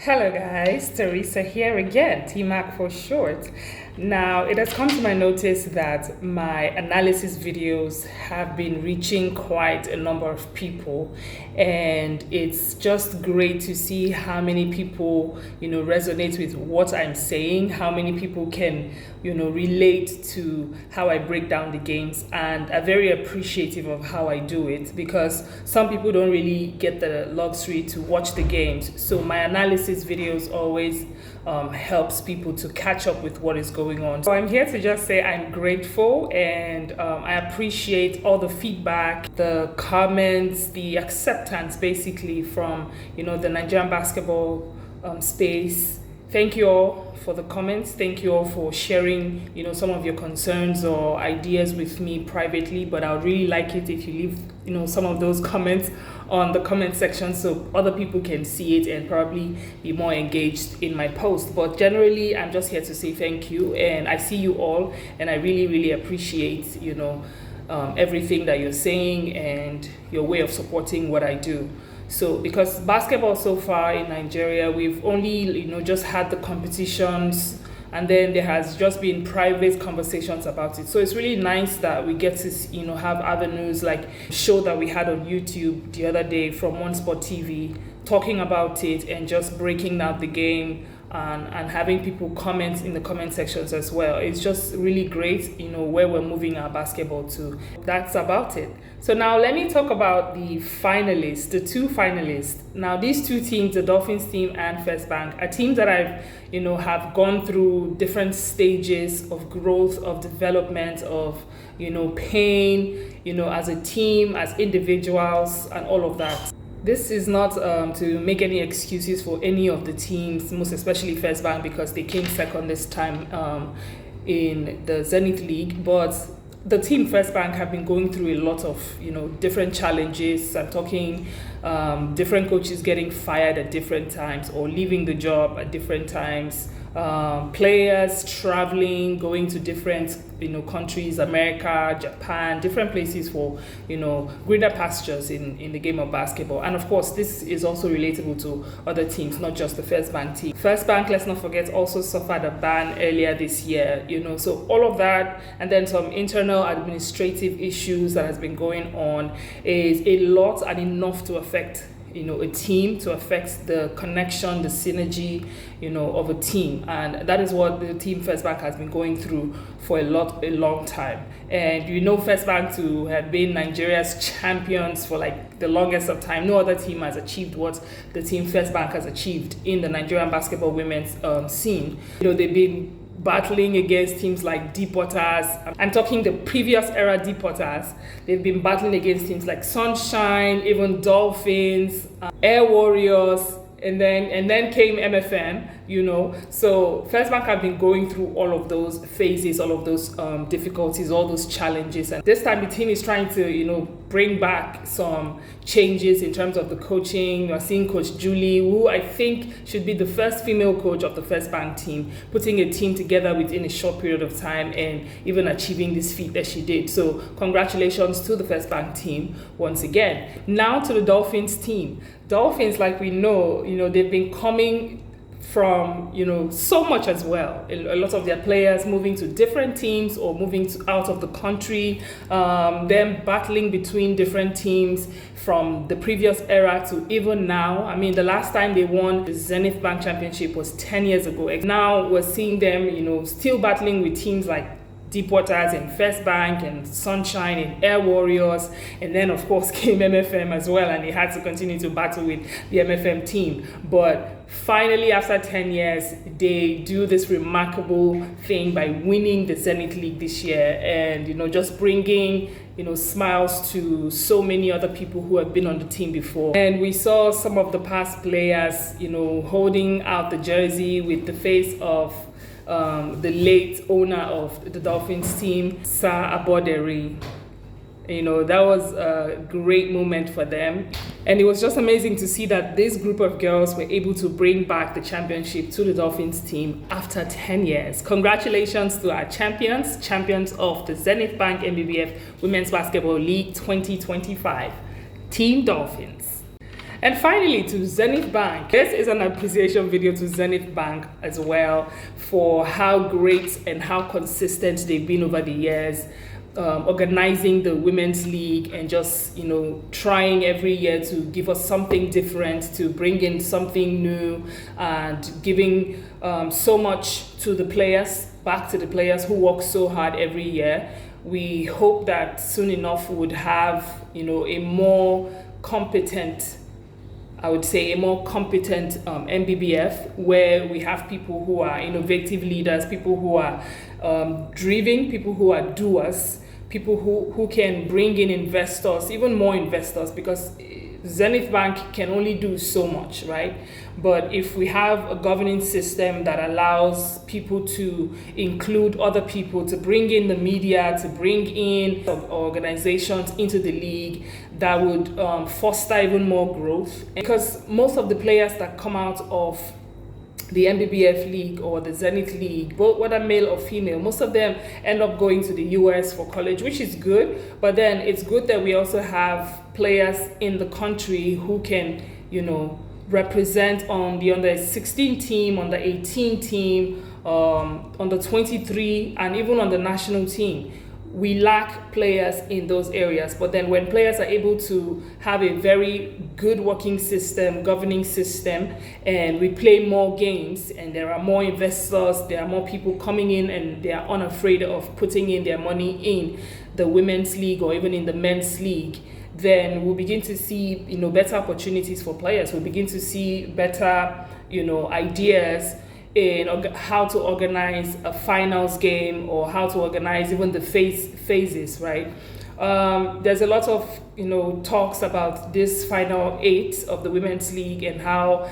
Hello guys, Teresa here again, T-Mac for short. Now, it has come to my notice that my analysis videos have been reaching quite a number of people, and it's just great to see how many people, resonate with what I'm saying, how many people can, relate to how I break down the games, and are very appreciative of how I do it, because some people don't really get the luxury to watch the games. So my analysis videos always helps people to catch up with what is going on. So I'm here to just say I'm grateful, and I appreciate all the feedback, the comments, the acceptance basically from the Nigerian basketball space. Thank you all for the comments. Thank you all for sharing some of your concerns or ideas with me privately, but I would really like it if you leave some of those comments on the comment section so other people can see it and probably be more engaged in my post. But generally, I'm just here to say thank you, and I see you all, and I really appreciate everything that you're saying and your way of supporting what I do. So because basketball so far in Nigeria, we've only just had the competitions, and then there has just been private conversations about it. So it's really nice that we get to have avenues like show that we had on YouTube the other day from One Sport TV talking about it and just breaking down the game and having people comment in the comment sections as well. It's just really great, where we're moving our basketball to. That's about it. So now let me talk about the finalists, the two finalists. Now these two teams, the Dolphins team and First Bank, are teams that I've, have gone through different stages of growth, of development, of, pain, as a team, as individuals, and all of that. This is not to make any excuses for any of the teams, most especially First Bank, because they came second this time in the Zenith League. But the team First Bank have been going through a lot of different challenges. I'm talking different coaches getting fired at different times or leaving the job at different times. Players traveling, going to different countries, America, Japan, different places for greener pastures in the game of basketball. And of course, this is also relatable to other teams, not just the First Bank team. First Bank, let's not forget, also suffered a ban earlier this year. So all of that, and then some internal administrative issues that has been going on, is a lot and enough to affect a team, to affect the connection, the synergy, of a team. And that is what the team First Bank has been going through for a long time. And First Bank to have been Nigeria's champions for like the longest of time. No other team has achieved what the team First Bank has achieved in the Nigerian basketball women's scene. They've been battling against teams like Deporters. I'm talking the previous era Deporters. They've been battling against teams like Sunshine, even Dolphins, Air Warriors, and then came MFM. So First Bank have been going through all of those phases, all of those difficulties, all those challenges, and this time the team is trying to bring back some changes in terms of the coaching. We're seeing Coach Julie, who I think should be the first female coach of the First Bank team, putting a team together within a short period of time and even achieving this feat that she did. So congratulations to the First Bank team once again. Now to the Dolphins team. Dolphins, like we know, they've been coming from so much as well. A lot of their players moving to different teams or moving out of the country, them battling between different teams from the previous era to even now. I mean, the last time they won the Zenith Bank Championship was 10 years ago. Now we're seeing them still battling with teams like Deporters and First Bank and Sunshine and Air Warriors, and then of course came MFM as well, and they had to continue to battle with the MFM team. But finally, after 10 years, they do this remarkable thing by winning the Zenith League this year, and just bringing smiles to so many other people who have been on the team before. And we saw some of the past players holding out the jersey with the face of the late owner of the Dolphins team, Sir Aboderi. That was a great moment for them. And it was just amazing to see that this group of girls were able to bring back the championship to the Dolphins team after 10 years. Congratulations to our champions of the Zenith Bank NBBF Women's Basketball League 2025, Team Dolphins. And finally, to Zenith Bank. This is an appreciation video to Zenith Bank as well for how great and how consistent they've been over the years, organizing the women's league and just, trying every year to give us something different, to bring in something new, and giving so much to the players, back to the players who work so hard every year. We hope that soon enough we would have, a more competent, NBBF, where we have people who are innovative leaders, people who are driven, people who are doers, people who can bring in investors, even more investors, because Zenith Bank can only do so much, right? But if we have a governing system that allows people to include other people, to bring in the media, to bring in organizations into the league, that would foster even more growth. Because most of the players that come out of the NBBF league or the Zenith league, both whether male or female, most of them end up going to the US for college, which is good. But then it's good that we also have players in the country who can, represent on the under 16 team, under 18 team, under 23, and even on the national team. We lack players in those areas, but then when players are able to have a very good working system, governing system, and we play more games, and there are more investors, there are more people coming in, and they are unafraid of putting in their money in the women's league or even in the men's league, then we'll begin to see, better opportunities for players. We'll begin to see better, ideas in how to organize a finals game or how to organize even the phases, right? There's a lot of talks about this final 8 of the women's league and how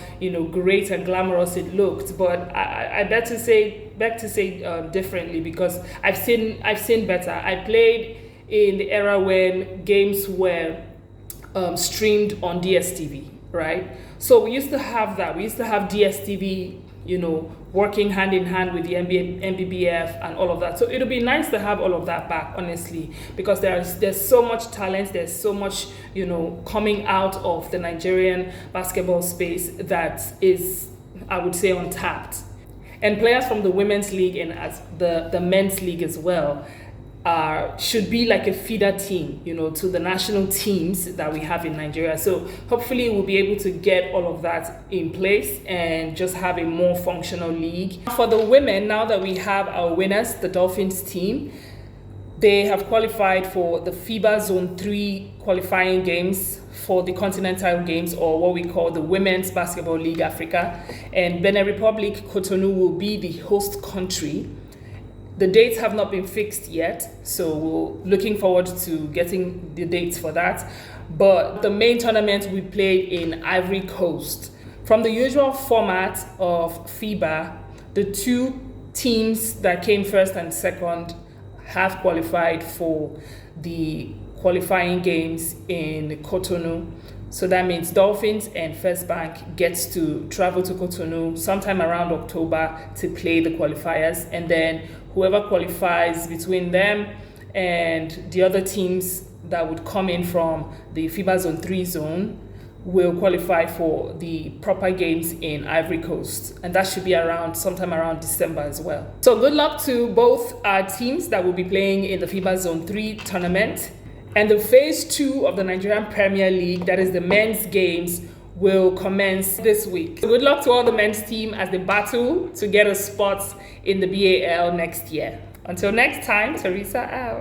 great and glamorous it looked, but I beg to say differently, because I've seen better. I played in the era when games were streamed on DSTV, right? So we used to have that. We used to have DSTV, working hand in hand with the NBBF and all of that. So it'll be nice to have all of that back, honestly, because there's so much talent, there's so much, coming out of the Nigerian basketball space that is, I would say, untapped. And players from the women's league and as the men's league as well should be like a feeder team, to the national teams that we have in Nigeria. So hopefully we'll be able to get all of that in place and just have a more functional league. For the women, now that we have our winners, the Dolphins team, they have qualified for the FIBA Zone 3 qualifying games for the Continental Games, or what we call the Women's Basketball League Africa. And Benin Republic, Cotonou, will be the host country. The dates have not been fixed yet, so we're looking forward to getting the dates for that. But the main tournament we played in Ivory Coast. From the usual format of FIBA, the 2 teams that came first and second have qualified for the qualifying games in Cotonou. So that means Dolphins and First Bank gets to travel to Cotonou sometime around October to play the qualifiers, and then whoever qualifies between them and the other teams that would come in from the FIBA Zone 3 zone will qualify for the proper games in Ivory Coast, and that should be sometime around December as well. So good luck to both our teams that will be playing in the FIBA Zone 3 tournament. And the phase 2 of the Nigerian Premier League, that is the men's games, will commence this week. So good luck to all the men's team as they battle to get a spot in the BAL next year. Until next time, Teresa out.